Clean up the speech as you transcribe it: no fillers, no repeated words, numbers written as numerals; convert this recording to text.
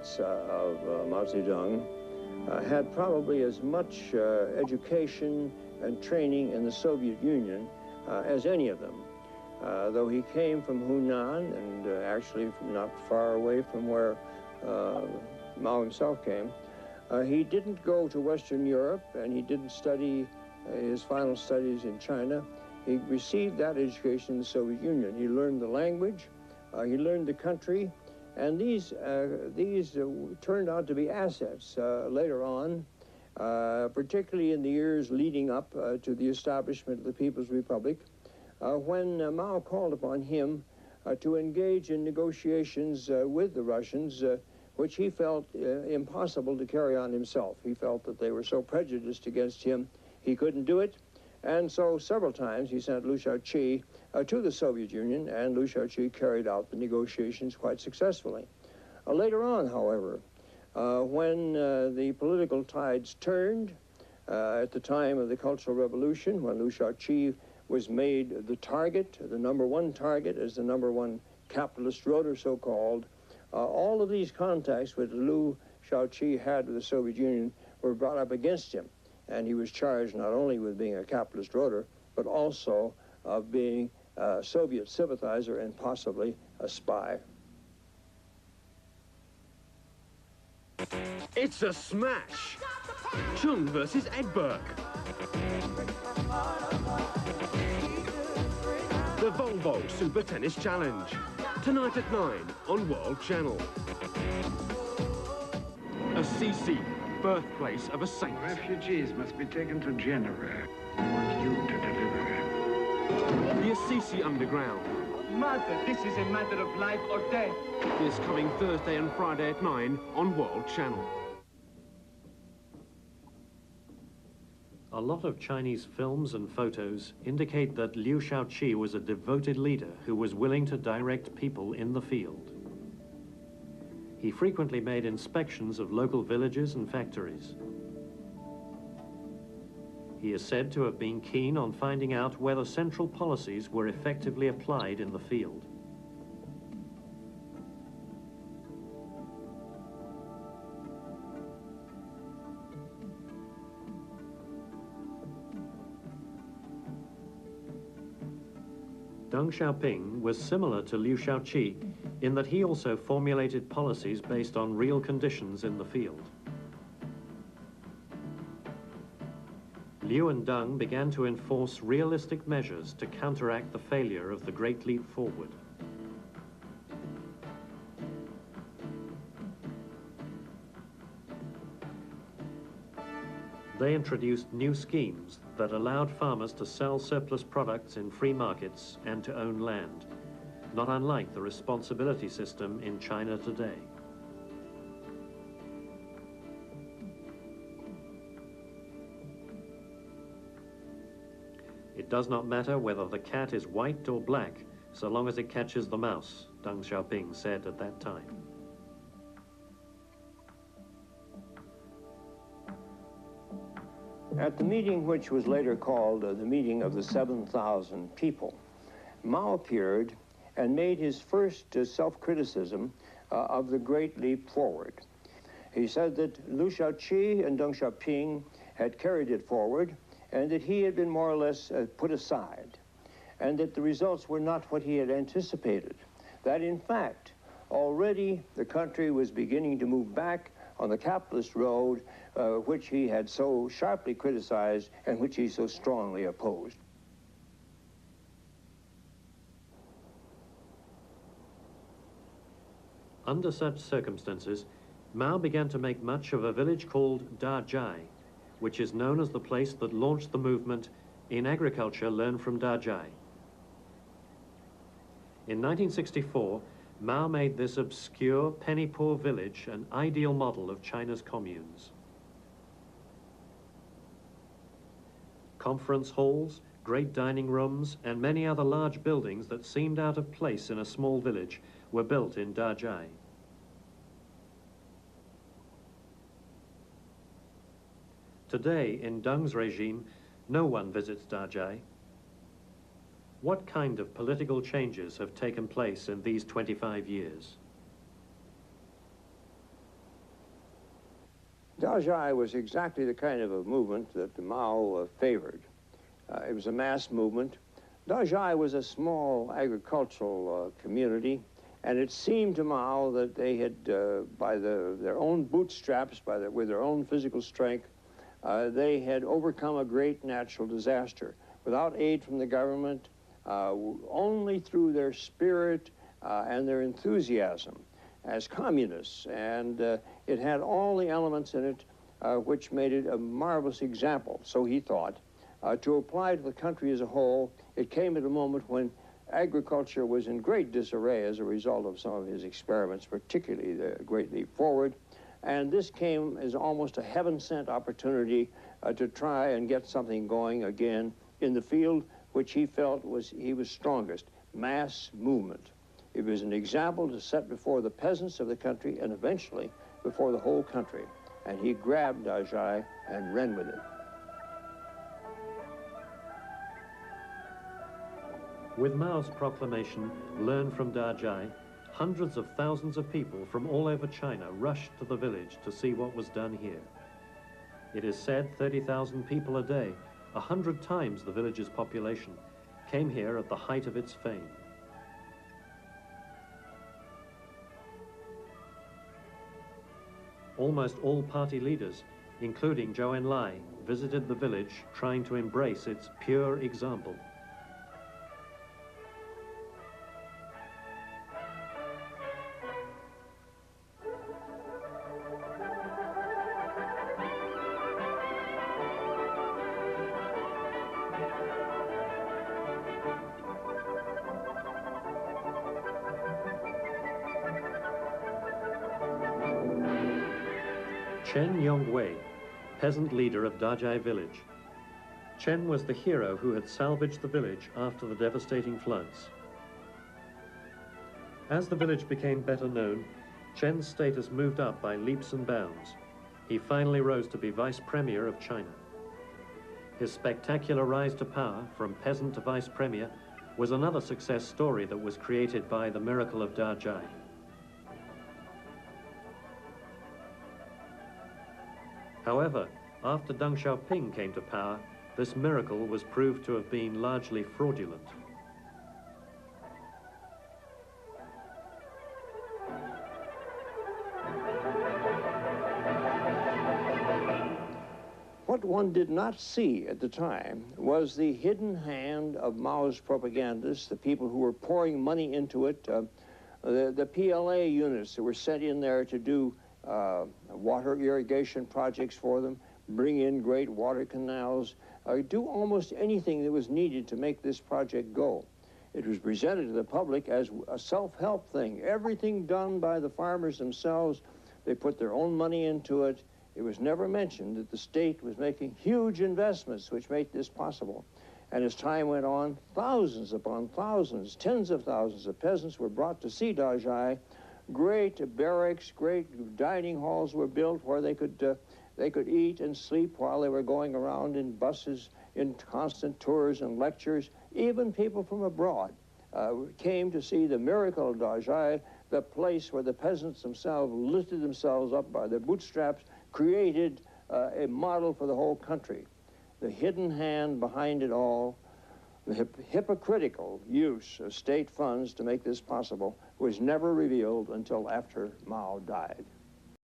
associates of Mao Zedong had probably as much education and training in the Soviet Union as any of them. Though he came from Hunan and actually from not far away from where Mao himself came, he didn't go to Western Europe, and he didn't study his final studies in China. He received that education in the Soviet Union. He learned the language, he learned the country, and these turned out to be assets later on, particularly in the years leading up to the establishment of the People's Republic, when Mao called upon him to engage in negotiations with the Russians, which he felt impossible to carry on himself. He felt that they were so prejudiced against him, he couldn't do it. And so several times he sent Liu Shaoqi to the Soviet Union, and Liu Shaoqi carried out the negotiations quite successfully. Later on, however, when the political tides turned, at the time of the Cultural Revolution, when Liu Shaoqi was made the target, the #1 target, as the #1 capitalist roader, so-called, all of these contacts which Liu Shaoqi had with the Soviet Union were brought up against him. And he was charged not only with being a capitalist roader, but also of being a Soviet sympathizer and possibly a spy. It's a smash! Chung versus Edberg. The Volvo Super Tennis Challenge. Tonight at 9 on World Channel. Assisi, birthplace of a saint. Refugees must be taken to Genoa. I want you to deliver. The Assisi Underground. Mother, this is a matter of life or death. This coming Thursday and Friday at 9 on World Channel. A lot of Chinese films and photos indicate that Liu Shaoqi was a devoted leader who was willing to direct people in the field. He frequently made inspections of local villages and factories. He is said to have been keen on finding out whether central policies were effectively applied in the field. Deng Xiaoping was similar to Liu Shaoqi in that he also formulated policies based on real conditions in the field. Liu and Deng began to enforce realistic measures to counteract the failure of the Great Leap Forward. They introduced new schemes that allowed farmers to sell surplus products in free markets and to own land, not unlike the responsibility system in China today. It does not matter whether the cat is white or black, so long as it catches the mouse, Deng Xiaoping said at that time. At the meeting which was later called the meeting of the 7,000 people, Mao appeared and made his first self-criticism of the Great Leap Forward. He said that Liu Shaoqi and Deng Xiaoping had carried it forward and that he had been more or less put aside, and that the results were not what he had anticipated. That in fact, already the country was beginning to move back on the capitalist road, which he had so sharply criticized and which he so strongly opposed. Under such circumstances, Mao began to make much of a village called Dajai, which is known as the place that launched the movement "In Agriculture, Learn from Dajai." In 1964, Mao made this obscure, penny-poor village an ideal model of China's communes. Conference halls, great dining rooms, and many other large buildings that seemed out of place in a small village were built in Dajai. Today, in Deng's regime, no one visits Dajai. What kind of political changes have taken place in these 25 years? Dazhai was exactly the kind of a movement that Mao favored. It was a mass movement. Dazhai was a small agricultural community, and it seemed to Mao that they had, by their own bootstraps, with their own physical strength, they had overcome a great natural disaster. Without aid from the government, only through their spirit and their enthusiasm as communists. And it had all the elements in it which made it a marvelous example, so he thought. To apply to the country as a whole, it came at a moment when agriculture was in great disarray as a result of some of his experiments, particularly the Great Leap Forward. And this came as almost a heaven-sent opportunity to try and get something going again in the field which he felt he was strongest, mass movement. It was an example to set before the peasants of the country and eventually before the whole country. And he grabbed Dazhai and ran with it. With Mao's proclamation, "Learn from Dazhai," hundreds of thousands of people from all over China rushed to the village to see what was done here. It is said 30,000 people a day, 100 times the village's population, came here at the height of its fame. Almost all party leaders, including Zhou Enlai, visited the village trying to embrace its pure example. Chen Yongwei, peasant leader of Dazhai village. Chen was the hero who had salvaged the village after the devastating floods. As the village became better known, Chen's status moved up by leaps and bounds. He finally rose to be vice premier of China. His spectacular rise to power, from peasant to vice premier, was another success story that was created by the miracle of Dazhai. However, after Deng Xiaoping came to power, this miracle was proved to have been largely fraudulent. What one did not see at the time was the hidden hand of Mao's propagandists, the people who were pouring money into it, the PLA units that were sent in there to do water irrigation projects for them, bring in great water canals, do almost anything that was needed to make this project go. It was presented to the public as a self-help thing. Everything done by the farmers themselves. They put their own money into it. It was never mentioned that the state was making huge investments which made this possible. And as time went on, thousands upon thousands, tens of thousands of peasants were brought to see Dazhai. Great barracks, great dining halls were built where they could eat and sleep while they were going around in buses, in constant tours and lectures. Even people from abroad came to see the miracle of Dazhai, the place where the peasants themselves lifted themselves up by their bootstraps, created a model for the whole country. The hidden hand behind it all, the hypocritical use of state funds to make this possible, was never revealed until after Mao died.